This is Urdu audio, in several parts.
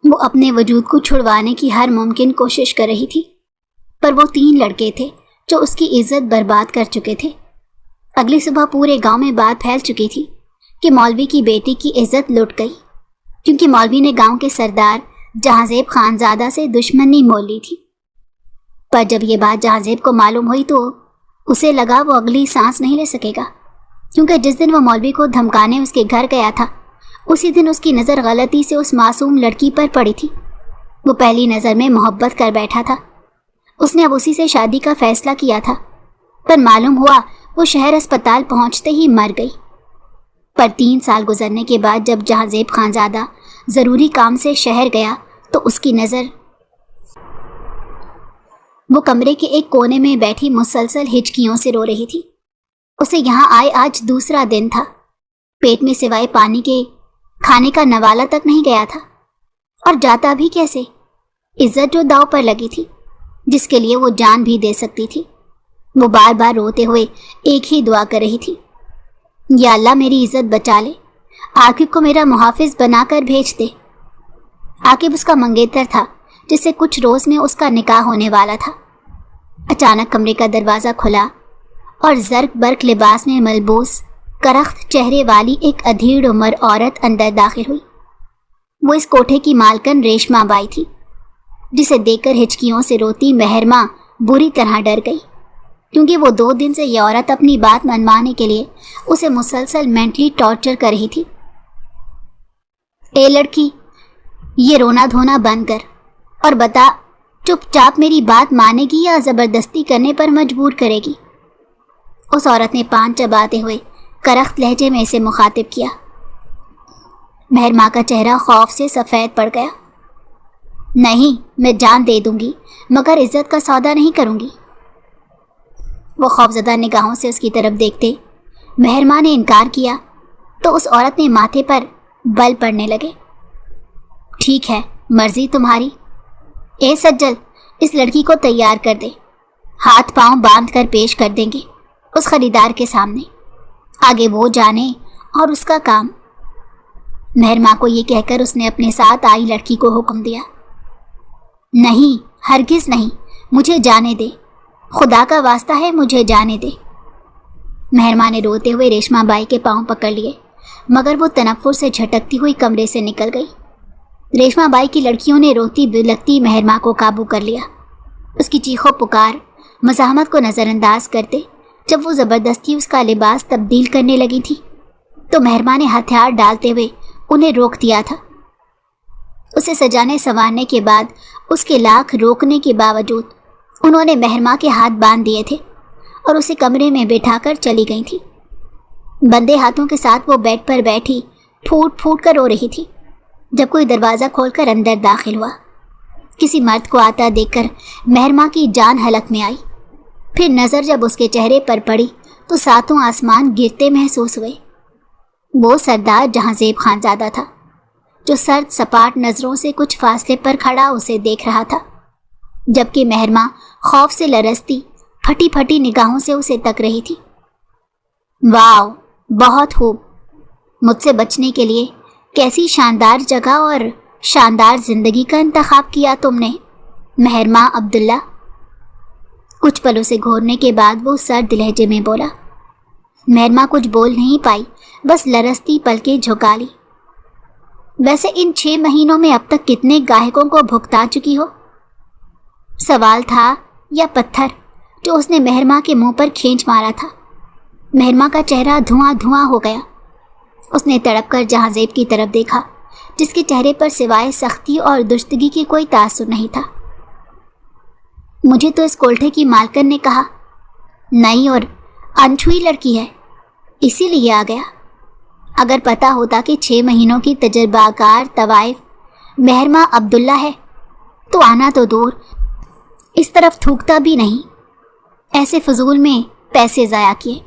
وہ اپنے وجود کو چھڑوانے کی ہر ممکن کوشش کر رہی تھی، پر وہ 3 لڑکے تھے جو اس کی عزت برباد کر چکے تھے۔ اگلی صبح پورے گاؤں میں بات پھیل چکی تھی کہ مولوی کی بیٹی کی عزت لٹ گئی، کیونکہ مولوی نے گاؤں کے سردار جہانزیب خانزادہ سے دشمنی مول لی تھی۔ پر جب یہ بات جہانزیب کو معلوم ہوئی تو اسے لگا وہ اگلی سانس نہیں لے سکے گا، کیونکہ جس دن وہ مولوی کو دھمکانے اس کے گھر گیا تھا، اسی دن اس کی نظر غلطی سے اس معصوم لڑکی پر پڑی تھی۔ وہ پہلی نظر میں محبت کر بیٹھا تھا۔ اس نے اب اسی سے شادی کا فیصلہ کیا تھا، پر معلوم ہوا وہ شہر اسپتال پہنچتے ہی مر گئی۔ پر 3 سال گزرنے کے بعد جب جہانزیب خانزادہ ضروری کام سے شہر گیا تو اس کی نظر وہ کمرے کے ایک کونے میں بیٹھی مسلسل ہچکیوں سے رو رہی تھی۔ اسے یہاں آئے آج دوسرا دن تھا۔ پیٹ میں سوائے پانی کے کھانے کا نوالا تک نہیں گیا تھا، اور جاتا بھی کیسے؟ عزت جو داؤ پر لگی تھی، جس کے لیے وہ جان بھی دے سکتی تھی۔ وہ بار بار روتے ہوئے ایک ہی دعا کر رہی تھی، یا اللہ میری عزت بچا لے، عاقب کو میرا محافظ بنا کر بھیج دے۔ عاقب اس کا منگیتر تھا جس سے کچھ روز میں اس کا نکاح ہونے والا تھا۔ اچانک کمرے کا دروازہ کھلا اور زرق برق لباس میں ملبوس کرخت چہرے والی ایک ادھیڑ عمر عورت اندر داخل ہوئی۔ وہ اس کوٹھے کی مالکن ریشما بائی تھی، جسے دیکھ کر ہچکیوں سے روتی مہرما بری طرح ڈر گئی، کیونکہ وہ 2 دن سے یہ عورت اپنی بات منوانے کے لیے اسے مسلسل مینٹلی ٹارچر کر رہی تھی۔ اے لڑکی، یہ رونا دھونا بند کر اور بتا چپ چاپ میری بات مانے گی یا زبردستی کرنے پر مجبور کرے گی؟ اس عورت نے پان چباتے ہوئے کرخت لہجے میں اسے مخاطب کیا۔ مہرما کا چہرہ خوف سے سفید پڑ گیا۔ نہیں، میں جان دے دوں گی مگر عزت کا سودا نہیں کروں گی۔ وہ خوفزدہ نگاہوں سے اس کی طرف دیکھتے مہرما نے انکار کیا تو اس عورت نے ماتھے پر بل پڑنے لگے۔ ٹھیک ہے، مرضی تمہاری۔ اے سجل، اس لڑکی کو تیار کر دے، ہاتھ پاؤں باندھ کر پیش کر دیں گے اس خریدار کے سامنے، آگے وہ جانے اور اس کا کام۔ مہرما کو یہ کہہ کر اس نے اپنے ساتھ آئی لڑکی کو حکم دیا، نہیں، ہرگز نہیں، مجھے جانے دے، خدا کا واسطہ ہے مجھے جانے دے۔ مہرما نے روتے ہوئے ریشما بائی کے پاؤں پکڑ لیے، مگر وہ تنفر سے جھٹکتی ہوئی کمرے سے نکل گئی۔ ریشما بائی کی لڑکیوں نے روتی بلکتی مہرما کو قابو کر لیا۔ اس کی چیخو پکار مزاحمت کو نظر انداز کرتے جب وہ زبردستی اس کا لباس تبدیل کرنے لگی تھی تو مہرما نے ہتھیار ڈالتے ہوئے انہیں روک دیا تھا۔ اسے سجانے سنوارنے کے بعد اس کے لاکھ روکنے کے باوجود انہوں نے مہرما کے ہاتھ باندھ دیے تھے اور اسے کمرے میں بٹھا کر چلی گئی تھی۔ بندے ہاتھوں کے ساتھ وہ بیڈ پر بیٹھی پھوٹ پھوٹ کر رو رہی تھی جب کوئی دروازہ کھول کر اندر داخل ہوا۔ کسی مرد کو آتا دیکھ کر مہرما کی جان حلق میں آئی، پھر نظر جب اس کے چہرے پر پڑی تو ساتوں آسمان گرتے محسوس ہوئے۔ وہ سردار جہانزیب خانزادہ تھا جو سرد سپاٹ نظروں سے کچھ فاصلے پر کھڑا اسے دیکھ رہا تھا، جبکہ مہرما خوف سے لرزتی پھٹی پھٹی نگاہوں سے اسے تک رہی تھی۔ واو، بہت خوب، مجھ سے بچنے کے لیے کیسی شاندار جگہ اور شاندار زندگی کا انتخاب کیا تم نے مہرما عبداللہ۔ کچھ پلوں سے گھورنے کے بعد وہ سرد لہجے میں بولا۔ مہرما کچھ بول نہیں پائی، بس لرزتی پلکیں جھکا لی۔ ویسے ان 6 مہینوں میں اب تک کتنے گاہکوں کو بھگتا چکی ہو؟ سوال تھا یا پتھر جو اس نے مہرما کے منہ پر کھینچ مارا تھا۔ مہرما کا چہرہ دھواں دھواں ہو گیا۔ اس نے تڑپ کر جہانزیب کی طرف دیکھا جس کے چہرے پر سوائے سختی اور درستگی کی کوئی تاثر نہیں تھا۔ مجھے تو اس کوٹھے کی مالکن نے کہا نئی اور انچھوئی لڑکی ہے، اسی لیے آ گیا۔ اگر پتا ہوتا کہ 6 مہینوں کی تجربہ کار طوائف مہرما عبداللہ ہے تو آنا تو دور، اس طرف تھوکتا بھی نہیں۔ ایسے فضول میں پیسے ضائع کیے۔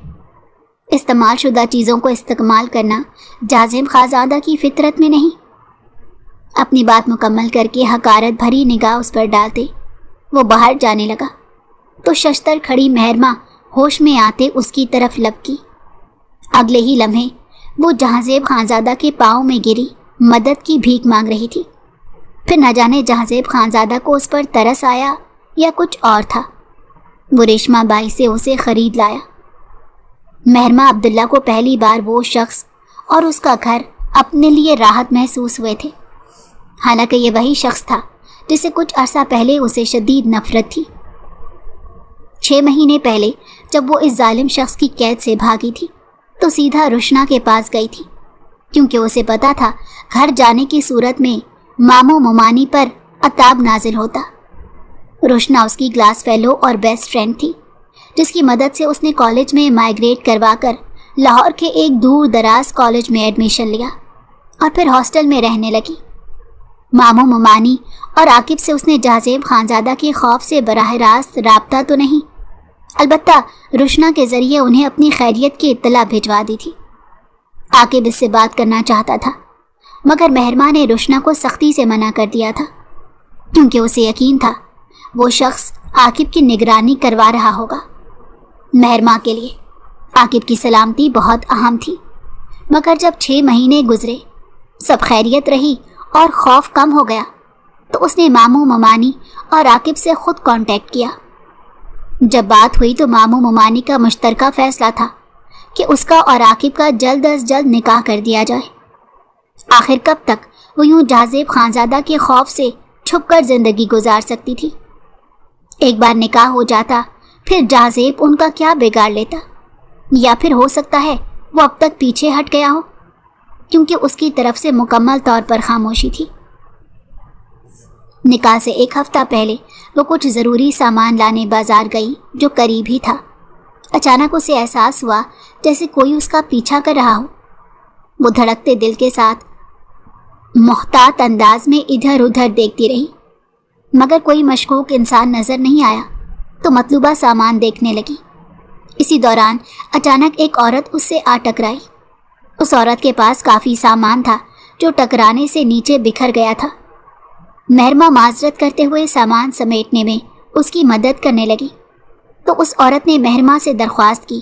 استعمال شدہ چیزوں کو استعمال کرنا جہانزیب خانزادہ کی فطرت میں نہیں۔ اپنی بات مکمل کر کے حقارت بھری نگاہ اس پر ڈالتے وہ باہر جانے لگا تو ششتر کھڑی مہرما ہوش میں آتے اس کی طرف لپکی۔ اگلے ہی لمحے وہ جہانزیب خانزادہ کے پاؤں میں گری مدد کی بھیک مانگ رہی تھی۔ پھر نہ جانے جہازیب خانزادہ کو اس پر ترس آیا یا کچھ اور تھا، وہ ریشمہ بائی سے اسے خرید لایا۔ مہرماں عبداللہ کو پہلی بار وہ شخص اور اس کا گھر اپنے لیے راحت محسوس ہوئے تھے، حالانکہ یہ وہی شخص تھا جسے کچھ عرصہ پہلے اسے شدید نفرت تھی۔ 6 مہینے پہلے جب وہ اس ظالم شخص کی قید سے بھاگی تھی تو سیدھا روشنا کے پاس گئی تھی، کیونکہ اسے پتا تھا گھر جانے کی صورت میں ماموں ممانی پر عطاب نازل ہوتا۔ روشنا اس کی کلاس فیلو اور بیسٹ فرینڈ تھی، جس کی مدد سے اس نے کالج میں مائیگریٹ کروا کر لاہور کے ایک دور دراز کالج میں ایڈمیشن لیا اور پھر ہاسٹل میں رہنے لگی۔ ماموں ممانی اور عاقب سے اس نے جہازیب خانزادہ کے خوف سے براہ راست رابطہ تو نہیں، البتہ روشنا کے ذریعے انہیں اپنی خیریت کی اطلاع بھجوا دی تھی۔ عاقب اس سے بات کرنا چاہتا تھا، مگر مہرماں نے روشنا کو سختی سے منع کر دیا تھا، کیونکہ اسے یقین تھا وہ شخص عاقب کی نگرانی کروا رہا ہوگا۔ مہرماں کے لیے عاقب کی سلامتی بہت اہم تھی، مگر جب 6 مہینے گزرے، سب خیریت رہی اور خوف کم ہو گیا تو اس نے ماموں ممانی اور عاقب سے خود کانٹیکٹ کیا۔ جب بات ہوئی تو ماموں ممانی کا مشترکہ فیصلہ تھا کہ اس کا اور عاقب کا جلد از جلد نکاح کر دیا جائے۔ آخر کب تک وہ یوں جہازیب خانزادہ کے خوف سے چھپ کر زندگی گزار سکتی تھی؟ ایک بار نکاح ہو جاتا پھر جہازیب ان کا کیا بگاڑ لیتا، یا پھر ہو سکتا ہے وہ اب تک پیچھے ہٹ گیا ہو، کیونکہ اس کی طرف سے مکمل طور پر خاموشی تھی۔ نکاح سے 1 ہفتہ پہلے وہ کچھ ضروری سامان لانے بازار گئی جو قریب ہی تھا۔ اچانک اسے احساس ہوا جیسے کوئی اس کا پیچھا کر رہا ہو۔ وہ دھڑکتے دل کے ساتھ محتاط انداز میں ادھر ادھر دیکھتی رہی، مگر کوئی مشکوک انسان نظر نہیں آیا تو مطلوبہ سامان دیکھنے لگی۔ اسی دوران اچانک ایک عورت اس سے آ ٹکرائی۔ اس عورت کے پاس کافی سامان تھا جو ٹکرانے سے نیچے بکھر گیا تھا۔ مہرماں معذرت کرتے ہوئے سامان سمیٹنے میں اس کی مدد کرنے لگی تو اس عورت نے مہرماں سے درخواست کی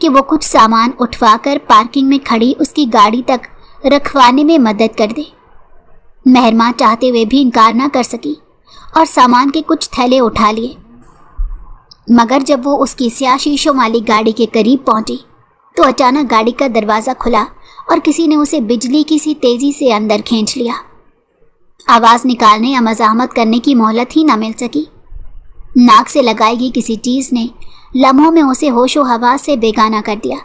کہ وہ کچھ سامان اٹھوا کر پارکنگ میں کھڑی اس کی گاڑی تک رکھوانے میں مدد کر دے۔ مہرماں چاہتے ہوئے بھی انکار نہ کر سکی اور سامان کے کچھ تھیلے اٹھا لیے، مگر جب وہ اس کی سیاہ شیشوں والی گاڑی کے قریب پہنچی تو اچانک گاڑی کا دروازہ کھلا اور کسی نے اسے بجلی کی سی تیزی سے اندر کھینچ لیا۔ آواز نکالنے یا مزاحمت کرنے کی مہلت ہی نہ مل سکی۔ ناک سے لگائی گئی کسی چیز نے لمحوں میں اسے ہوش و حواس سے بیگانہ کر دیا۔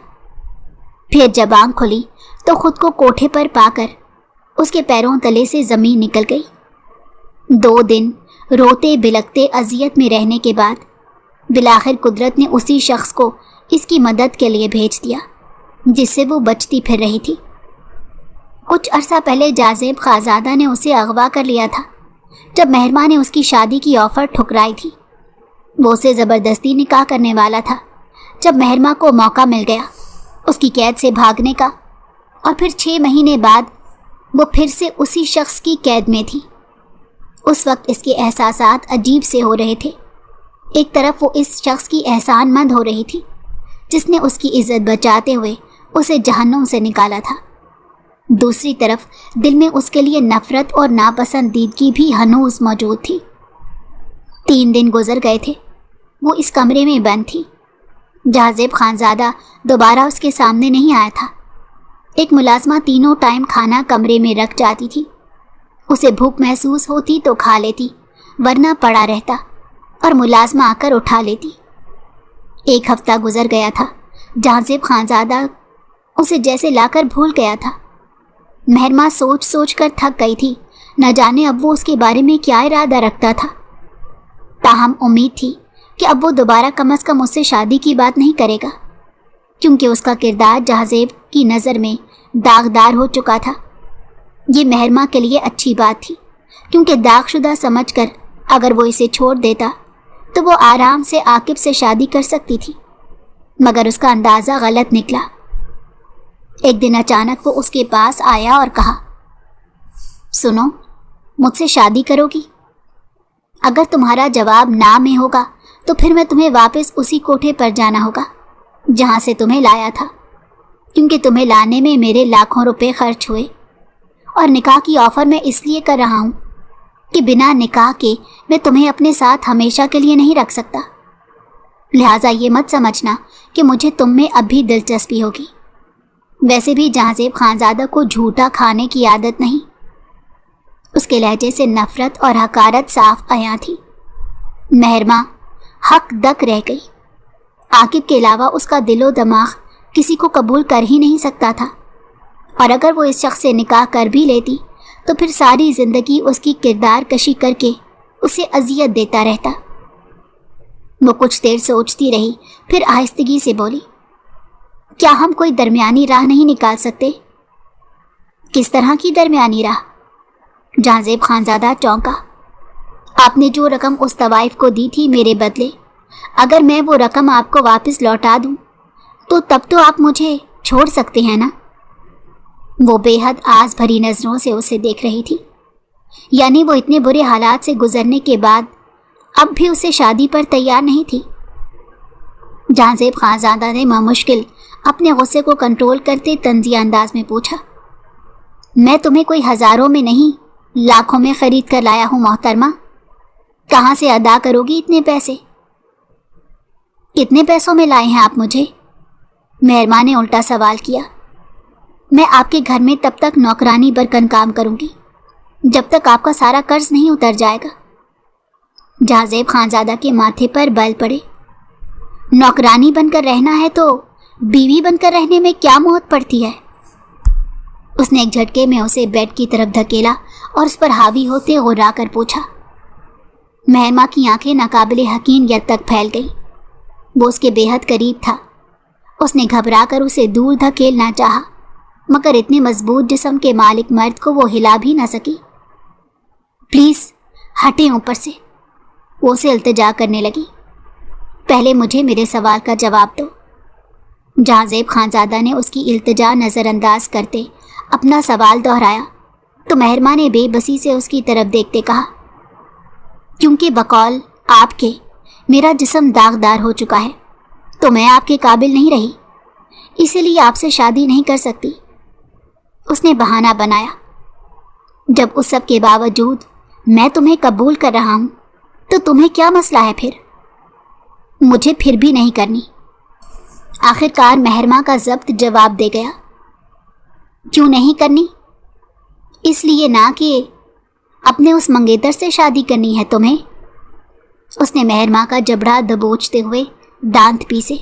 پھر جب آنکھ کھلی تو خود کو کوٹھے پر پا کر اس کے پیروں تلے سے زمین نکل گئی۔ 2 دن روتے بلکتے اذیت میں رہنے کے بعد بالآخر قدرت نے اسی شخص کو اس کی مدد کے لیے بھیج دیا جس سے وہ بچتی پھر رہی تھی۔ کچھ عرصہ پہلے جہازیب خانزادہ نے اسے اغوا کر لیا تھا جب مہرماں نے اس کی شادی کی آفر ٹھکرائی تھی۔ وہ اسے زبردستی نکاح کرنے والا تھا جب مہرماں کو موقع مل گیا اس کی قید سے بھاگنے کا، اور پھر 6 مہینے بعد وہ پھر سے اسی شخص کی قید میں تھی۔ اس وقت اس کے احساسات عجیب سے ہو رہے تھے۔ ایک طرف وہ اس شخص کی احسان مند ہو رہی تھی جس نے اس کی عزت بچاتے ہوئے اسے جہنم سے نکالا تھا، دوسری طرف دل میں اس کے لیے نفرت اور ناپسندیدگی بھی ہنوز موجود تھی۔ 3 دن گزر گئے تھے، وہ اس کمرے میں بند تھی۔ جہازیب خانزادہ دوبارہ اس کے سامنے نہیں آیا تھا۔ ایک ملازمہ تینوں ٹائم کھانا کمرے میں رکھ جاتی تھی، اسے بھوک محسوس ہوتی تو کھا لیتی، ورنہ پڑا رہتا اور ملازمہ آ کر اٹھا لیتی۔ 1 ہفتہ گزر گیا تھا، جہازیب خانزادہ اسے جیسے لا کر بھول گیا تھا۔ مہرماں سوچ سوچ کر تھک گئی تھی، نہ جانے اب وہ اس کے بارے میں کیا ارادہ رکھتا تھا۔ تاہم امید تھی کہ اب وہ دوبارہ کم از کم اس سے شادی کی بات نہیں کرے گا، کیونکہ اس کا کردار جہازیب کی نظر میں داغدار ہو چکا تھا۔ یہ مہرماں کے لیے اچھی بات تھی، کیونکہ داغ شدہ سمجھ کر اگر وہ اسے چھوڑ دیتا تو وہ آرام سے عاقب سے شادی کر سکتی تھی، مگر اس کا اندازہ غلط نکلا۔ ایک دن اچانک وہ اس کے پاس آیا اور کہا، سنو، مجھ سے شادی کرو گی؟ اگر تمہارا جواب نہ میں ہوگا تو پھر میں تمہیں واپس اسی کوٹھے پر جانا ہوگا جہاں سے تمہیں لایا تھا، کیونکہ تمہیں لانے میں میرے لاکھوں روپے خرچ ہوئے، اور نکاح کی آفر میں اس لیے کر رہا ہوں کہ بنا نکاح کے میں تمہیں اپنے ساتھ ہمیشہ کے لیے نہیں رکھ سکتا، لہٰذا یہ مت سمجھنا کہ مجھے تم میں اب بھی دلچسپی ہوگی۔ ویسے بھی جہانزیب خانزادہ کو جھوٹا کھانے کی عادت نہیں۔ اس کے لہجے سے نفرت اور حقارت صاف عیاں تھی۔ مہرماں حق دک رہ گئی۔ عاقب کے علاوہ اس کا دل و دماغ کسی کو قبول کر ہی نہیں سکتا تھا، اور اگر وہ اس شخص سے نکاح کر بھی لیتی تو پھر ساری زندگی اس کی کردار کشی کر کے اسے اذیت دیتا رہتا۔ وہ کچھ دیر سوچتی رہی، پھر آہستگی سے بولی، کیا ہم کوئی درمیانی راہ نہیں نکال سکتے؟ کس طرح کی درمیانی راہ؟ جہانزیب خانزادہ چونکا۔ آپ نے جو رقم اس طوائف کو دی تھی میرے بدلے، اگر میں وہ رقم آپ کو واپس لوٹا دوں تو تب تو آپ مجھے چھوڑ سکتے ہیں نا؟ وہ بے حد آس بھری نظروں سے اسے دیکھ رہی تھی، یعنی وہ اتنے برے حالات سے گزرنے کے بعد اب بھی اسے شادی پر تیار نہیں تھی۔ جہانزیب خانزادہ نے مشکل اپنے غصے کو کنٹرول کرتے طنزیہ انداز میں پوچھا، میں تمہیں کوئی ہزاروں میں نہیں لاکھوں میں خرید کر لایا ہوں محترمہ، کہاں سے ادا کرو گی اتنے پیسے؟ کتنے پیسوں میں لائے ہیں آپ مجھے؟ مہرماں نے الٹا سوال کیا۔ میں آپ کے گھر میں تب تک نوکرانی برکن کام کروں گی جب تک آپ کا سارا قرض نہیں اتر جائے گا۔ جہانزیب خانزادہ کے ماتھے پر بل پڑے۔ نوکرانی بن کر رہنا ہے تو بیوی بن کر رہنے میں کیا موت پڑتی ہے؟ اس نے ایک جھٹکے میں اسے بیڈ کی طرف دھکیلا اور اس پر حاوی ہوتے غرا کر پوچھا۔ مہرماں کی آنکھیں ناقابل یقین ید تک پھیل گئی۔ وہ اس کے بے حد قریب تھا۔ اس نے گھبرا کر اسے دور دھکیلنا چاہا، مگر اتنے مضبوط جسم کے مالک مرد کو وہ ہلا بھی نہ سکی۔ پلیز ہٹیں اوپر سے، وہ اسے التجا کرنے لگی۔ پہلے مجھے میرے سوال کا جواب دو۔ جہانزیب خانزادہ نے اس کی التجا نظر انداز کرتے اپنا سوال دہرایا تو مہرماں نے بے بسی سے اس کی طرف دیکھتے کہا، کیونکہ بقول آپ کے میرا جسم داغدار ہو چکا ہے تو میں آپ کے قابل نہیں رہی، اسی لیے آپ سے شادی نہیں کر سکتی۔ اس نے بہانہ بنایا۔ جب اس سب کے باوجود میں تمہیں قبول کر رہا ہوں تو تمہیں کیا مسئلہ ہے پھر؟ مجھے پھر بھی نہیں کرنی۔ آخر کار مہرماں کا ضبط جواب دے گیا۔ کیوں نہیں کرنی؟ اس لیے نہ کہ اپنے اس منگیتر سے شادی کرنی ہے تمہیں۔ اس نے مہرماں کا جبڑا دبوچتے ہوئے دانت پیسے۔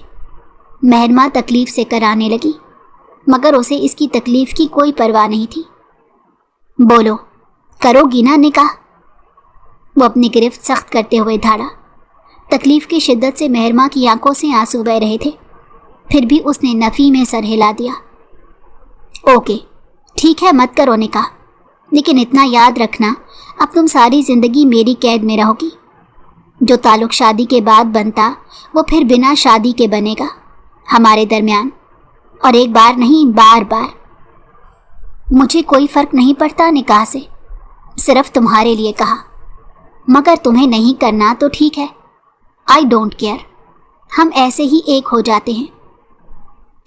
مہرماں تکلیف سے کرانے لگی، مگر اسے اس کی تکلیف کی کوئی پرواہ نہیں تھی۔ بولو، کرو گی نا نکاح؟ وہ اپنی گرفت سخت کرتے ہوئے دھاڑا۔ تکلیف کی شدت سے مہرماں کی آنکھوں سے آنسو بہہ رہے تھے، پھر بھی اس نے نفی میں سر ہلا دیا۔ اوکے ٹھیک ہے، مت کرو نکاح، لیکن اتنا یاد رکھنا اب تم ساری زندگی میری قید میں رہو گی۔ جو تعلق شادی کے بعد بنتا وہ پھر بنا شادی کے بنے گا ہمارے درمیان، اور ایک بار نہیں بار بار۔ مجھے کوئی فرق نہیں پڑتا نکاح سے، صرف تمہارے لیے کہا، مگر تمہیں نہیں کرنا تو ٹھیک ہے، آئی ڈونٹ کیئر، ہم ایسے ہی ایک ہو جاتے ہیں۔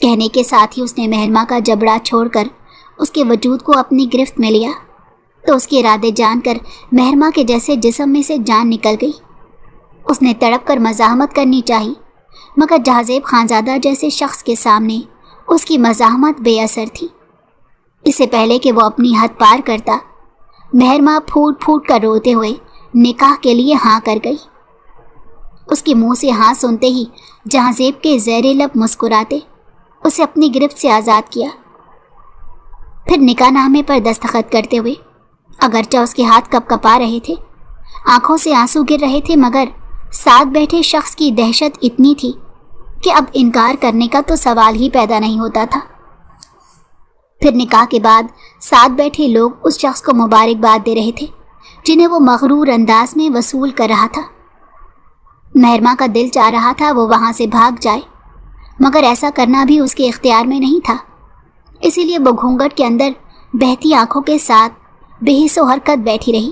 کہنے کے ساتھ ہی اس نے مہرماں کا جبڑا چھوڑ کر اس کے وجود کو اپنی گرفت میں لیا تو اس کے ارادے جان کر مہرماں کے جیسے جسم میں سے جان نکل گئی۔ اس نے تڑپ کر مزاحمت کرنی چاہی، مگر جہانزیب خانزادہ جیسے شخص کے سامنے اس کی مزاحمت بے اثر تھی۔ اس سے پہلے کہ وہ اپنی حد پار کرتا، مہرماں پھوٹ پھوٹ کر روتے ہوئے نکاح کے لیے ہاں کر گئی۔ اس کے منہ سے ہاں سنتے ہی جہانزیب کے زیر لب مسکراتے اسے اپنی گرفت سے آزاد کیا۔ پھر نکاح نامے پر دستخط کرتے ہوئے، اگرچہ اس کے ہاتھ کپ کپا رہے تھے، آنکھوں سے آنسو گر رہے تھے، مگر ساتھ بیٹھے شخص کی دہشت اتنی تھی کہ اب انکار کرنے کا تو سوال ہی پیدا نہیں ہوتا تھا۔ پھر نکاح کے بعد ساتھ بیٹھے لوگ اس شخص کو مبارکباد دے رہے تھے جنہیں وہ مغرور انداز میں وصول کر رہا تھا۔ مہرماں کا دل چاہ رہا تھا وہ وہاں سے بھاگ جائے، مگر ایسا کرنا بھی اس کے اختیار میں نہیں تھا، اسی لیے وہ گھونگھٹ کے اندر بہتی آنکھوں کے ساتھ بے حس و حرکت بیٹھی رہی۔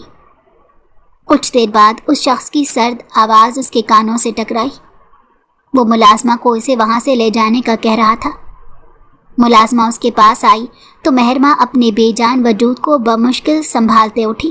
کچھ دیر بعد اس شخص کی سرد آواز اس کے کانوں سے ٹکرائی۔ وہ ملازمہ کو اسے وہاں سے لے جانے کا کہہ رہا تھا۔ ملازمہ اس کے پاس آئی تو مہرماں اپنے بے جان وجود کو بمشکل سنبھالتے اٹھی۔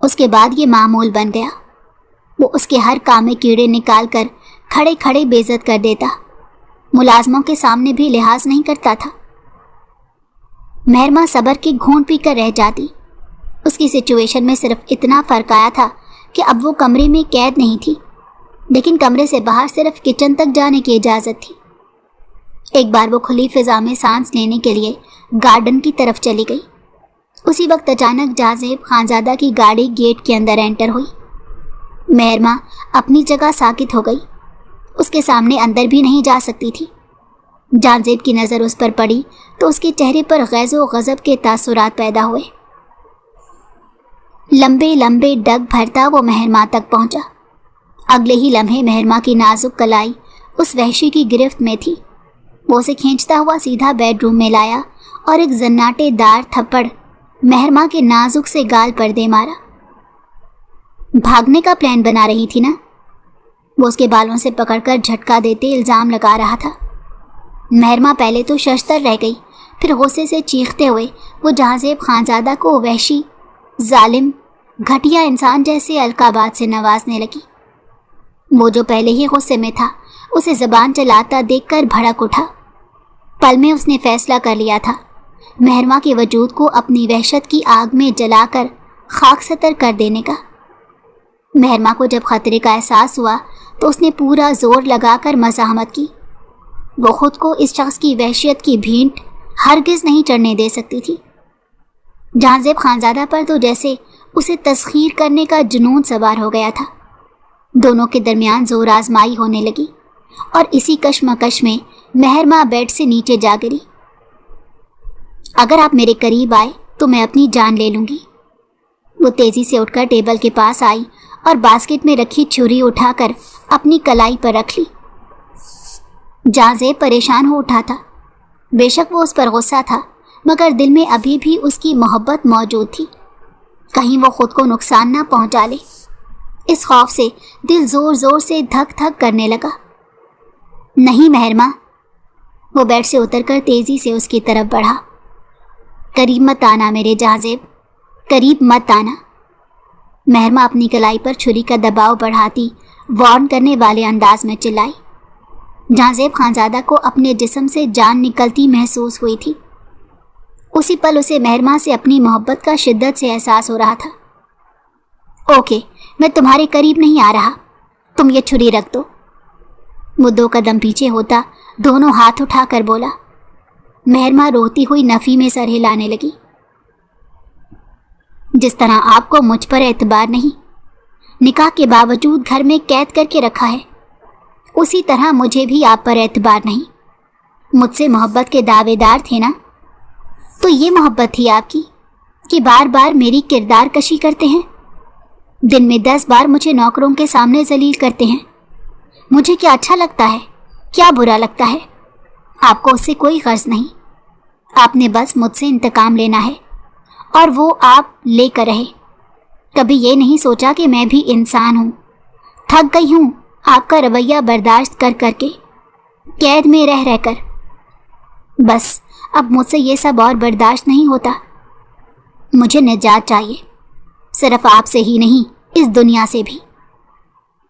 اس کے بعد یہ معمول بن گیا۔ وہ اس کے ہر کام میں کیڑے نکال کر کھڑے کھڑے بے عزت کر دیتا، ملازموں کے سامنے بھی لحاظ نہیں کرتا تھا۔ مہرماں صبر کی گھونٹ پی کر رہ جاتی۔ اس کی سچویشن میں صرف اتنا فرق آیا تھا کہ اب وہ کمرے میں قید نہیں تھی، لیکن کمرے سے باہر صرف کچن تک جانے کی اجازت تھی۔ ایک بار وہ کھلی فضا میں سانس لینے کے لیے گارڈن کی طرف چلی گئی۔ اسی وقت اچانک جہازیب خانزادہ کی گاڑی گیٹ کے اندر انٹر ہوئی۔ مہرماں اپنی جگہ ساکت ہو گئی، اس کے سامنے اندر بھی نہیں جا سکتی تھی۔ جہازیب کی نظر اس پر پڑی تو اس کے چہرے پر غیظ و غضب کے تاثرات پیدا ہوئے۔ لمبے لمبے ڈگ بھرتا وہ مہرماں تک پہنچا۔ اگلے ہی لمحے مہرماں کی نازک کلائی اس وحشی کی گرفت میں تھی۔ وہ اسے کھینچتا ہوا سیدھا بیڈ روم میں لایا اور ایک زناٹے دار تھپڑ مہرماں کے نازک سے گال پر دے مارا۔ بھاگنے کا پلان بنا رہی تھی نا؟ وہ اس کے بالوں سے پکڑ کر جھٹکا دیتے الزام لگا رہا تھا۔ مہرماں پہلے تو ششدر رہ گئی، پھر غصے سے چیختے ہوئے وہ جہازیب خانزادہ کو وحشی، ظالم، گھٹیا انسان جیسے القابات سے نوازنے لگی۔ وہ جو پہلے ہی غصے میں تھا اسے زبان چلاتا دیکھ کر بھڑک اٹھا۔ پل میں اس نے فیصلہ کر لیا تھا مہرماں کے وجود کو اپنی وحشت کی آگ میں جلا کر خاک ستر کر دینے کا۔ مہرماں کو جب خطرے کا احساس ہوا تو اس نے پورا زور لگا کر مزاحمت کی۔ وہ خود کو اس شخص کی وحشیت کی بھینٹ ہرگز نہیں چڑھنے دے سکتی تھی۔ جہازیب خانزادہ پر تو جیسے اسے تسخیر کرنے کا جنون سوار ہو گیا تھا۔ دونوں کے درمیان زور آزمائی ہونے لگی اور اسی کشمکش میں مہرماں بیڈ سے نیچے جا گری۔ اگر آپ میرے قریب آئے تو میں اپنی جان لے لوں گی۔ وہ تیزی سے اٹھ کر ٹیبل کے پاس آئی اور باسکٹ میں رکھی چھری اٹھا کر اپنی کلائی پر رکھ لی۔ جہازیب پریشان ہو اٹھا تھا۔ بے شک وہ اس پر غصہ تھا، مگر دل میں ابھی بھی اس کی محبت موجود تھی، کہیں وہ خود کو نقصان نہ پہنچا لے۔ اس خوف سے دل زور زور سے دھک دھک کرنے لگا۔ نہیں مہرماں، وہ بیڈ سے اتر کر تیزی سے اس کی طرف بڑھا۔ قریب مت آنا میرے جہازیب، قریب مت آنا۔ مہرماں اپنی کلائی پر چھری کا دباؤ بڑھاتی وارن کرنے والے انداز میں چلائی۔ جہازیب خانزادہ کو اپنے جسم سے جان نکلتی محسوس ہوئی تھی۔ اسی پل اسے مہرماں سے اپنی محبت کا شدت سے احساس ہو رہا تھا۔ اوکے، میں تمہارے قریب نہیں آ رہا، تم یہ چھری رکھ دو۔ وہ 2 قدم پیچھے ہوتا دونوں ہاتھ اٹھا کر بولا۔ مہرماں روتی ہوئی نفی میں سر ہلانے لگی۔ جس طرح آپ کو مجھ پر اعتبار نہیں، نکاح کے باوجود گھر میں قید کر کے رکھا ہے، اسی طرح مجھے بھی آپ پر اعتبار نہیں۔ مجھ سے محبت کے دعوے دار تھے نا؟ تو یہ محبت تھی آپ کی کہ بار بار میری کردار کشی کرتے ہیں، دن میں 10 بار مجھے نوکروں کے سامنے ذلیل کرتے ہیں۔ مجھے کیا اچھا لگتا ہے، کیا برا لگتا ہے؟ آپ کو اس سے کوئی غرض نہیں، آپ نے بس مجھ سے انتقام لینا ہے، اور وہ آپ لے کر رہے۔ کبھی یہ نہیں سوچا کہ میں بھی انسان ہوں، تھک گئی ہوں آپ کا رویہ برداشت کر کر کے، قید میں رہ رہ کر۔ بس اب مجھ سے یہ سب اور برداشت نہیں ہوتا۔ مجھے نجات چاہیے، صرف آپ سے ہی نہیں، اس دنیا سے بھی۔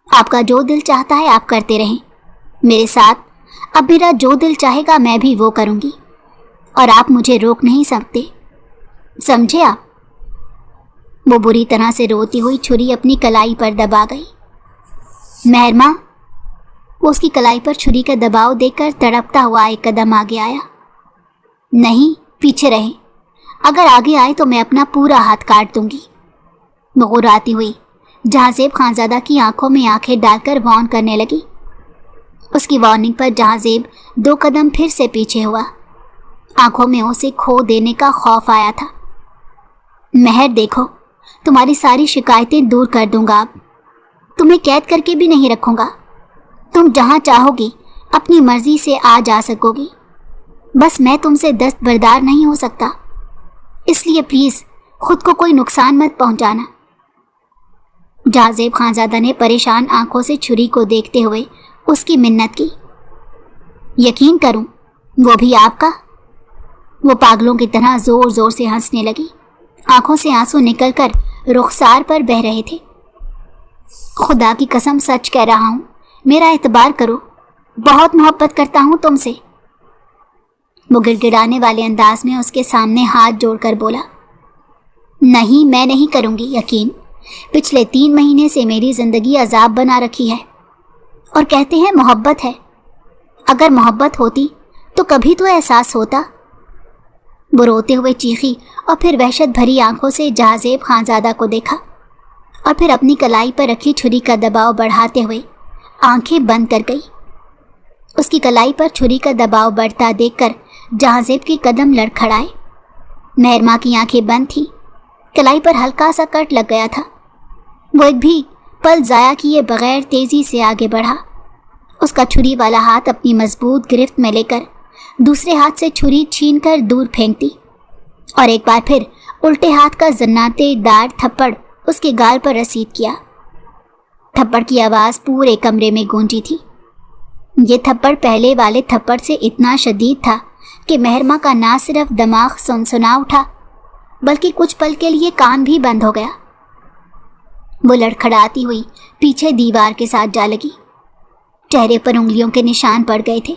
آپ کا جو دل چاہتا ہے آپ کرتے رہیں میرے ساتھ۔ اب میرا جو دل چاہے گا میں بھی وہ کروں گی، اور آپ مجھے روک نہیں سکتے، سمجھے آپ؟ وہ بری طرح سے روتی ہوئی چھری اپنی کلائی پر دبا گئی۔ مہرماں، وہ اس کی کلائی پر چھری کا دباؤ دیکھ کر تڑپتا ہوا 1 قدم آگے آیا۔ نہیں، پیچھے رہیں، اگر آگے آئے تو میں اپنا پورا ہاتھ کاٹ دوں گی۔ وہ غراتی ہوئی جہازیب خانزادہ کی آنکھوں میں آنکھیں ڈال کر وارن کرنے لگی۔ اس کی وارننگ پر جہازیب 2 قدم پھر سے پیچھے ہوا۔ آنکھوں میں اسے کھو دینے کا خوف آیا تھا۔ مہر دیکھو، تمہاری ساری شکایتیں دور کر دوں گا، اب تمہیں قید کر کے بھی نہیں رکھوں گا۔ تم جہاں چاہو گی اپنی مرضی سے آ جا سکو گی، بس میں تم سے دستبردار نہیں ہو سکتا، اس لیے پلیز خود کو کوئی نقصان مت پہنچانا۔ جہازیب خانزادہ نے پریشان آنکھوں سے چھری کو دیکھتے ہوئے اس کی منت کی۔ یقین کروں، وہ بھی آپ کا؟ وہ پاگلوں کی طرح زور زور سے ہنسنے لگی۔ آنکھوں سے آنسو نکل کر رخسار پر بہہ رہے تھے۔ خدا کی قسم سچ کہہ رہا ہوں، میرا اعتبار کرو، بہت محبت کرتا ہوں تم سے۔ وہ گڑ گڑانے والے انداز میں اس کے سامنے ہاتھ جوڑ کر بولا، نہیں میں نہیں کروں گی یقین، پچھلے 3 مہینے سے میری زندگی عذاب بنا رکھی ہے، اور کہتے ہیں محبت ہے، اگر محبت ہوتی تو کبھی تو احساس ہوتا۔ وہ روتے ہوئے چیخی اور پھر وحشت بھری آنکھوں سے جہازیب خانزادہ کو دیکھا، اور پھر اپنی کلائی پر رکھی چھری کا دباؤ بڑھاتے ہوئے آنکھیں بند کر گئی۔ اس کی کلائی پر چھری کا دباؤ بڑھتا دیکھ کر جہازیب کے قدم لڑکھڑائے۔ مہرماں کی آنکھیں بند تھیں، کلائی پر ہلکا سا کٹ لگ گیا تھا۔ وہ ایک بھی پل ضائع کیے بغیر تیزی سے آگے بڑھا، اس کا چھری والا ہاتھ اپنی مضبوط گرفت میں لے کر دوسرے ہاتھ سے چھری چھین کر دور پھینکتی، اور ایک بار پھر الٹے ہاتھ کا زناتے دار تھپڑ اس کے گال پر رسید کیا۔ تھپڑ کی آواز پورے کمرے میں گونجی تھی۔ یہ تھپڑ پہلے والے تھپڑ سے اتنا شدید تھا کہ مہرماں کا نہ صرف دماغ سنسنا اٹھا بلکہ کچھ پل کے لیے کان بھی بند ہو گیا۔ وہ لڑکھڑاتی ہوئی پیچھے دیوار کے ساتھ جا لگی، چہرے پر انگلیوں کے نشان پڑ گئے تھے۔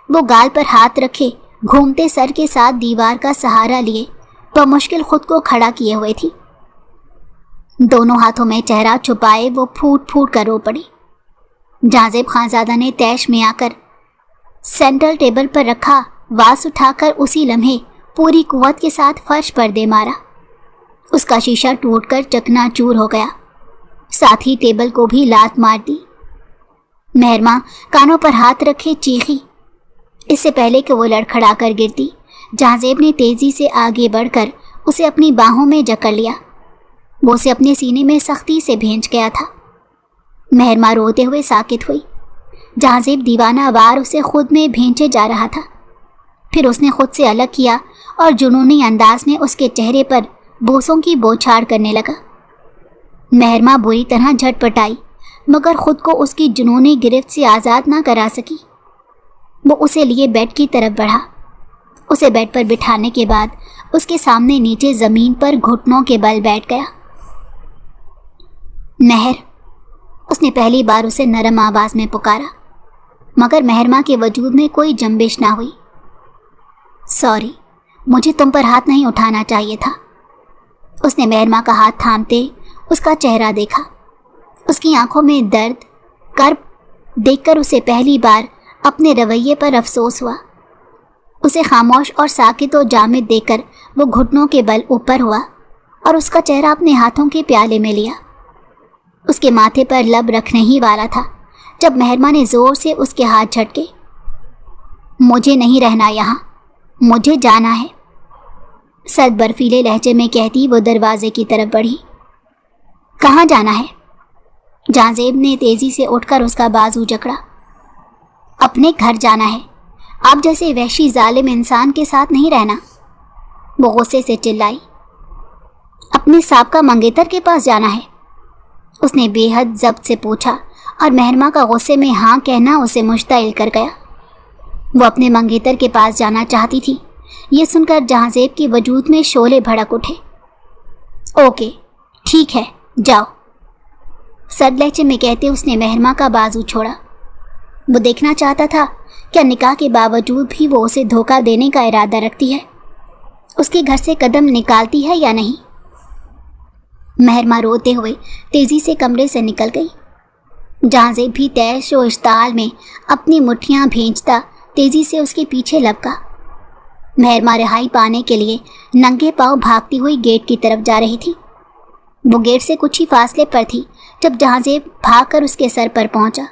وہ گال پر ہاتھ رکھے گھومتے سر کے ساتھ دیوار کا سہارا لیے بمشکل خود کو کھڑا کیے ہوئے تھی۔ دونوں ہاتھوں میں چہرہ چھپائے وہ پھوٹ پھوٹ کر رو پڑی۔ جہازیب خانزادہ نے تیش میں آ کر سینٹرل ٹیبل پر رکھا واس اٹھا کر اسی لمحے پوری قوت کے ساتھ فرش پر دے مارا۔ اس کا شیشہ ٹوٹ کر چکنا چور ہو گیا، ساتھ ہی ٹیبل کو بھی لات مار دی۔ مہرماں کانوں پر ہاتھ رکھے چیخی۔ اس سے پہلے کہ وہ لڑکھڑا کر گرتی، جہازیب نے تیزی سے آگے بڑھ کر اسے اپنی باہوں میں جکڑ لیا۔ وہ اسے اپنے سینے میں سختی سے بھینچ گیا تھا۔ مہرماں روتے ہوئے ساکت ہوئی۔ جہازیب دیوانہ وار اسے خود میں بھینچے جا رہا تھا۔ پھر اس نے خود سے الگ کیا اور جنونی انداز میں اس کے چہرے پر بوسوں کی بوچھاڑ کرنے لگا۔ مہرماں بری طرح جھٹ پٹائی مگر خود کو اس کی جنونی گرفت سے آزاد نہ کرا سکی۔ وہ اسے لیے بیڈ کی طرف بڑھا۔ اسے بیڈ پر بٹھانے کے بعد اس کے سامنے نیچے زمین پر گھٹنوں کے بل بیٹھ گیا۔ مہر، اس نے پہلی بار اسے نرم آواز میں پکارا، مگر مہرماں کے وجود میں کوئی جنبش نہ ہوئی۔ سوری، مجھے تم پر ہاتھ نہیں اٹھانا چاہیے تھا۔ اس نے مہرماں کا ہاتھ تھامتے اس کا چہرہ دیکھا۔ اس کی آنکھوں میں درد کرب دیکھ کر اسے پہلی بار اپنے رویے پر افسوس ہوا۔ اسے خاموش اور ساکت و جامد دیکھ کر وہ گھٹنوں کے بل اوپر ہوا اور اس کا چہرہ اپنے ہاتھوں کے پیالے میں لیا۔ اس کے ماتھے پر لب رکھنے ہی والا تھا جب مہرماں نے زور سے اس کے ہاتھ جھٹکے۔ مجھے نہیں رہنا یہاں، مجھے جانا ہے، سرد برفیلے لہجے میں کہتی وہ دروازے کی طرف بڑھی۔ کہاں جانا ہے؟ جہازیب نے تیزی سے اٹھ کر اس کا بازو جکڑا۔ اپنے گھر جانا ہے، آپ جیسے وحشی ظالم انسان کے ساتھ نہیں رہنا، وہ غصے سے چلائی۔ اپنے سابقہ منگیتر کے پاس جانا ہے؟ اس نے بے حد ضبط سے پوچھا اور مہرماں کا غصے میں ہاں کہنا اسے مشتعل کر گیا۔ وہ اپنے منگیتر کے پاس جانا چاہتی تھی۔ یہ سن کر جہازیب کے وجود میں شعلے بھڑک اٹھے۔ اوکے، ٹھیک ہے، جاؤ، سرد لہجے میں کہتے اس نے مہرماں کا بازو چھوڑا۔ وہ دیکھنا چاہتا تھا کیا نکاح کے باوجود بھی وہ اسے دھوکہ دینے کا ارادہ رکھتی ہے، اس کے گھر سے قدم نکالتی ہے یا نہیں۔ مہرماں روتے ہوئے تیزی سے کمرے سے نکل گئی۔ جہازیب بھی تیش و اشتعال میں اپنی مٹھیاں بھینچتا تیزی سے اس کے پیچھے لپکا۔ مہرماں رہائی پانے کے لیے ننگے پاؤں بھاگتی ہوئی گیٹ کی طرف جا رہی تھی۔ وہ گیٹ سے کچھ ہی فاصلے پر تھی جب جہازیب بھاگ کر اس کے سر پر پہنچا۔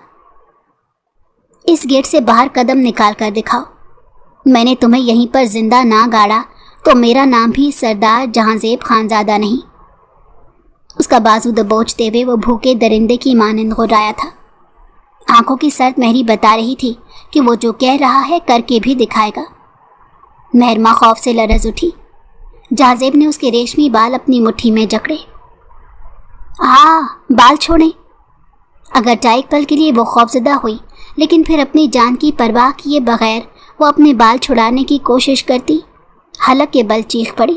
اس گیٹ سے باہر قدم نکال کر دکھاؤ، میں نے تمہیں یہیں پر زندہ نہ گاڑا تو میرا نام بھی سردار جہازیب خانزادہ نہیں۔ اس کا بازو دبوچتے ہوئے وہ بھوکے درندے کی مانند غرایا تھا۔ آنکھوں کی سرد مہری بتا رہی تھی کہ وہ جو کہہ رہا ہے کر کے بھی دکھائے گا۔ مہرماں خوف سے لرز اٹھی۔ جہازیب نے اس کے ریشمی بال اپنی مٹھی میں جکڑے۔ بال چھوڑیں۔ اگرچہ ایک پل کے لیے وہ خوفزدہ ہوئی، لیکن پھر اپنی جان کی پرواہ کیے بغیر وہ اپنے بال چھڑانے کی کوشش کرتی، حلق کے بل چیخ پڑی۔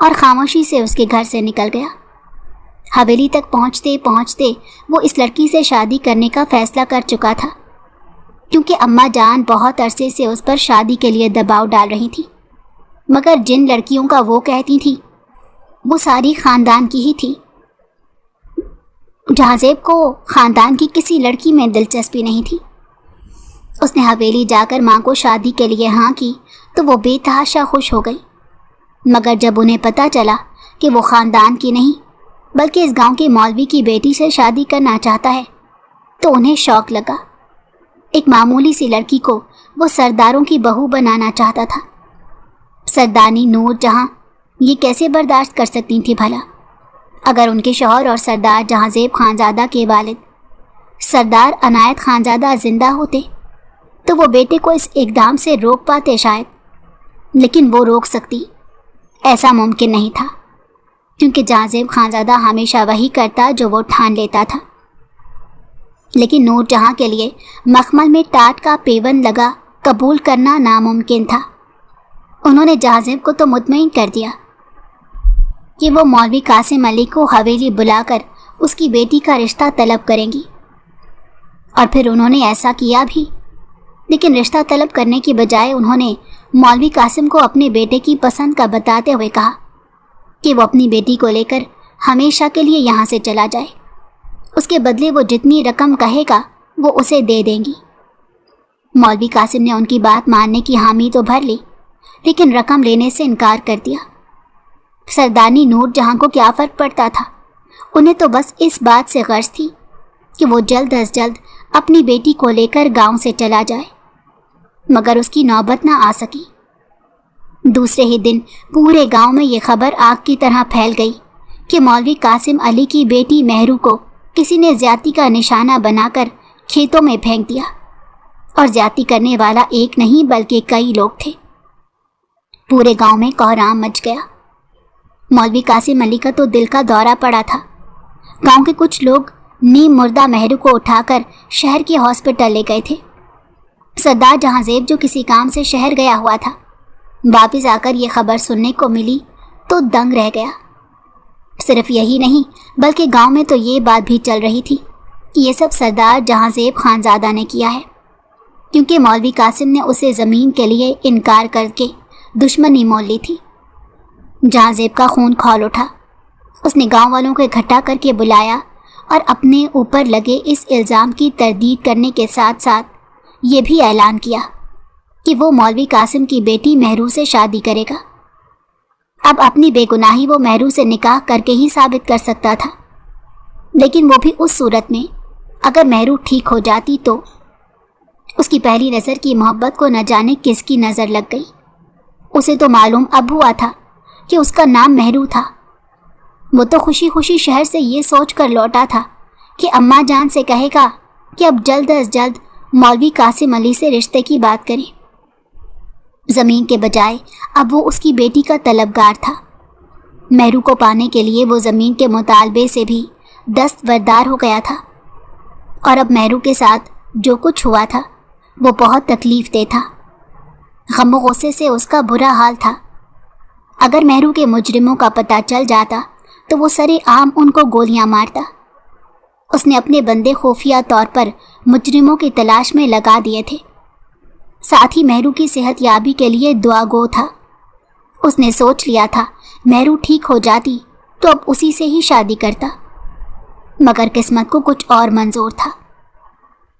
اور خاموشی سے اس کے گھر سے نکل گیا۔ حویلی تک پہنچتے پہنچتے وہ اس لڑکی سے شادی کرنے کا فیصلہ کر چکا تھا، کیونکہ اماں جان بہت عرصے سے اس پر شادی کے لیے دباؤ ڈال رہی تھی، مگر جن لڑکیوں کا وہ کہتی تھی وہ ساری خاندان کی ہی تھی۔ جہازیب کو خاندان کی کسی لڑکی میں دلچسپی نہیں تھی۔ اس نے حویلی جا کر ماں کو شادی کے لیے ہاں کی تو وہ بے تحاشا خوش ہو گئی، مگر جب انہیں پتہ چلا کہ وہ خاندان کی نہیں بلکہ اس گاؤں کے مولوی کی بیٹی سے شادی کرنا چاہتا ہے تو انہیں شوق لگا۔ ایک معمولی سی لڑکی کو وہ سرداروں کی بہو بنانا چاہتا تھا۔ سردارنی نور جہاں یہ کیسے برداشت کر سکتی تھی بھلا؟ اگر ان کے شوہر اور سردار جہازیب خانزادہ کے والد سردار عنایت خانزادہ زندہ ہوتے تو وہ بیٹے کو اس اقدام سے روک پاتے شاید، لیکن وہ روک سکتی ایسا ممکن نہیں تھا، کیونکہ جہازیب خانزادہ ہمیشہ وہی کرتا جو وہ ٹھان لیتا تھا۔ لیکن نور جہاں کے لیے مخمل میں ٹاٹ کا پیوند لگا قبول کرنا ناممکن تھا۔ انہوں نے جہازیب کو تو مطمئن کر دیا کہ وہ مولوی قاسم علی کو حویلی بلا کر اس کی بیٹی کا رشتہ طلب کریں گی، اور پھر انہوں نے ایسا کیا بھی۔ لیکن رشتہ طلب کرنے کی بجائے انہوں نے مولوی قاسم کو اپنے بیٹے کی پسند کا بتاتے ہوئے کہا کہ وہ اپنی بیٹی کو لے کر ہمیشہ کے لیے یہاں سے چلا جائے، اس کے بدلے وہ جتنی رقم کہے گا وہ اسے دے دیں گی۔ مولوی قاسم نے ان کی بات ماننے کی حامی تو بھر لی، لیکن رقم لینے سے انکار کر دیا۔ سردارنی نور جہاں کو کیا فرق پڑتا تھا؟ انہیں تو بس اس بات سے غرض تھی کہ وہ جلد از جلد اپنی بیٹی کو لے کر گاؤں سے چلا جائے، مگر اس کی نوبت نہ آ سکی۔ دوسرے ہی دن پورے گاؤں میں یہ خبر آگ کی طرح پھیل گئی کہ مولوی قاسم علی کی بیٹی مہرو کو کسی نے زیادتی کا نشانہ بنا کر کھیتوں میں پھینک دیا، اور زیادتی کرنے والا ایک نہیں بلکہ کئی لوگ تھے۔ پورے گاؤں میں کوہرام مچ گیا۔ مولوی قاسم علی کا تو دل کا دورہ پڑا تھا۔ گاؤں کے کچھ لوگ نیم مردہ مہرو کو اٹھا کر شہر کے ہاسپٹل لے گئے تھے۔ سردار جہازیب جو کسی کام سے شہر گیا ہوا تھا، واپس آ کر یہ خبر سننے کو ملی تو دنگ رہ گیا۔ صرف یہی نہیں بلکہ گاؤں میں تو یہ بات بھی چل رہی تھی کہ یہ سب سردار جہازیب خانزادہ نے کیا ہے، کیونکہ مولوی قاسم نے اسے زمین کے لیے انکار کر کے دشمنی مول لی تھی۔ جہازیب کا خون کھول اٹھا۔ اس نے گاؤں والوں کو اکٹھا کر کے بلایا اور اپنے اوپر لگے اس الزام کی تردید کرنے کے ساتھ ساتھ یہ بھی اعلان کیا کہ وہ مولوی قاسم کی بیٹی مہرو سے شادی کرے گا۔ اب اپنی بے گناہی وہ مہرو سے نکاح کر کے ہی ثابت کر سکتا تھا، لیکن وہ بھی اس صورت میں اگر مہرو ٹھیک ہو جاتی تو۔ اس کی پہلی نظر کی محبت کو نہ جانے کس کی نظر لگ گئی۔ اسے تو معلوم اب ہوا تھا کہ اس کا نام مہرو تھا۔ وہ تو خوشی خوشی شہر سے یہ سوچ کر لوٹا تھا کہ اماں جان سے کہے گا کہ اب جلد از جلد مولوی قاسم علی سے رشتے کی بات کریں۔ زمین کے بجائے اب وہ اس کی بیٹی کا طلبگار تھا۔ مہرو کو پانے کے لیے وہ زمین کے مطالبے سے بھی دستبردار ہو گیا تھا، اور اب مہرو کے ساتھ جو کچھ ہوا تھا وہ بہت تکلیف دہ تھا۔ غم و غصے سے اس کا برا حال تھا۔ اگر مہرو کے مجرموں کا پتہ چل جاتا تو وہ سرے عام ان کو گولیاں مارتا۔ اس نے اپنے بندے خفیہ طور پر مجرموں کی تلاش میں لگا دیے تھے، ساتھ ہی مہرو کی صحت یابی کے لیے دعا گو تھا۔ اس نے سوچ لیا تھا مہرو ٹھیک ہو جاتی تو اب اسی سے ہی شادی کرتا، مگر قسمت کو کچھ اور منظور تھا۔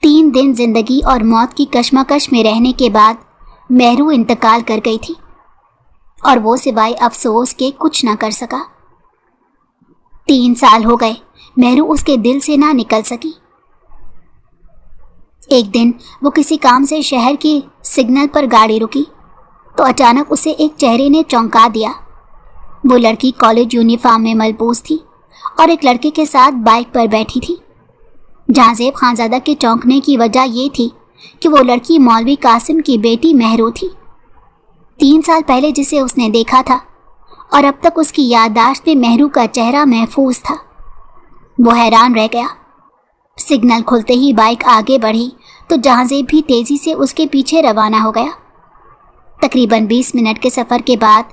3 دن زندگی اور موت کی کشمکش میں رہنے کے بعد مہرو انتقال کر گئی تھی، اور وہ سوائے افسوس کے کچھ نہ کر سکا۔ 3 سال ہو گئے مہرو اس کے دل سے نہ نکل سکی۔ ایک دن وہ کسی کام سے شہر کی سگنل پر گاڑی رکی تو اچانک اسے ایک چہرے نے چونکا دیا۔ وہ لڑکی کالج یونیفارم میں ملبوس تھی اور ایک لڑکے کے ساتھ بائک پر بیٹھی تھی۔ جہازیب خانزادہ کے چونکنے کی وجہ یہ تھی کہ وہ لڑکی مولوی قاسم کی بیٹی مہرو تھی، 3 سال پہلے جسے اس نے دیکھا تھا، اور اب تک اس کی یادداشت میں مہرو کا چہرہ محفوظ تھا۔ وہ حیران رہ گیا۔ سگنل کھلتے ہی بائک آگے بڑھی تو جہازیب بھی تیزی سے اس کے پیچھے روانہ ہو گیا۔ تقریباً 20 منٹ کے سفر کے بعد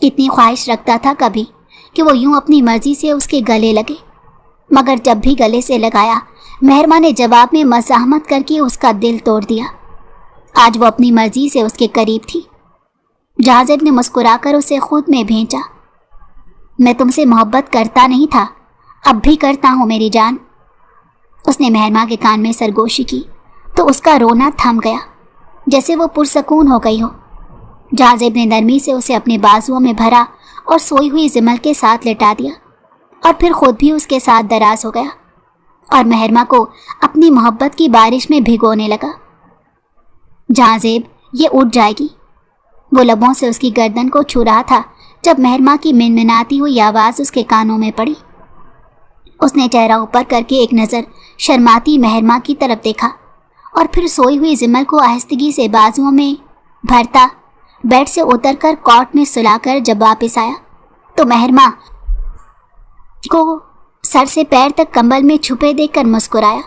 کتنی خواہش رکھتا تھا کبھی کہ وہ یوں اپنی مرضی سے اس کے گلے لگے، مگر جب بھی گلے سے لگایا مہرماں نے جواب میں مزاحمت کر کے اس کا دل توڑ دیا۔ آج وہ اپنی مرضی سے اس کے قریب تھی۔ جہازیب نے مسکرا کر اسے خود میں بھینچا۔ میں تم سے محبت کرتا نہیں تھا، اب بھی کرتا ہوں میری جان۔ اس نے مہرماں کے کان میں سرگوشی کی تو اس کا رونا تھم گیا، جیسے وہ پرسکون ہو گئی ہو۔ جہازیب نے نرمی سے اسے اپنے بازوؤں میں بھرا اور سوئی ہوئی زمل کے ساتھ لٹا دیا، اور پھر خود بھی اس کے ساتھ دراز ہو گیا اور مہرماں کو اپنی محبت کی بارش میں بھگونے لگا۔ جہازیب، یہ اٹھ جائے گی۔ وہ لبوں سے اس کی گردن کو چھو رہا تھا جب مہرماں کی منمناتی ہوئی آواز اس کے کانوں میں پڑی۔ اس نے چہرہ اوپر کر کے ایک نظر شرماتی مہرماں کی طرف دیکھا اور پھر سوئی ہوئی زمل کو آہستگی سے بازوؤں میں بھرتا بیڈ سے اتر کر کاٹ میں سلا کر جب واپس آیا تو مہرماں کو سر سے پیر تک کمبل میں چھپے دیکھ کر مسکرایا۔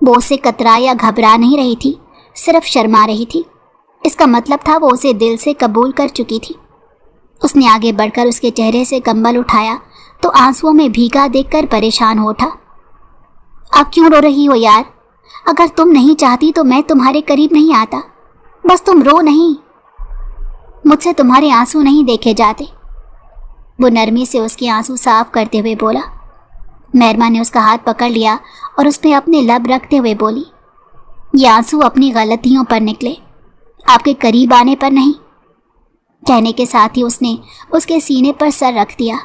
وہ اسے کترا یا گھبرا نہیں رہی تھی، صرف شرما رہی تھی۔ اس کا مطلب تھا وہ اسے دل سے قبول کر چکی تھی۔ اس نے آگے بڑھ کر اس کے چہرے سے کمبل اٹھایا تو آنسوؤں میں بھیگا دیکھ کر پریشان ہو اٹھا۔ اب کیوں رو رہی ہو یار؟ اگر تم نہیں چاہتی تو میں تمہارے قریب نہیں آتا۔ بس تم رو نہیں، مجھ سے تمہارے آنسو نہیں دیکھے جاتے۔ وہ نرمی سے اس کے آنسو صاف کرتے ہوئے بولا۔ مہرماں نے اس کا ہاتھ پکڑ لیا اور اس پہ اپنے لب رکھتے ہوئے بولی، یہ آنسو اپنی غلطیوں پر نکلے، آپ کے قریب آنے پر نہیں۔ کہنے کے ساتھ ہی اس نے اس کے سینے پر سر رکھ دیا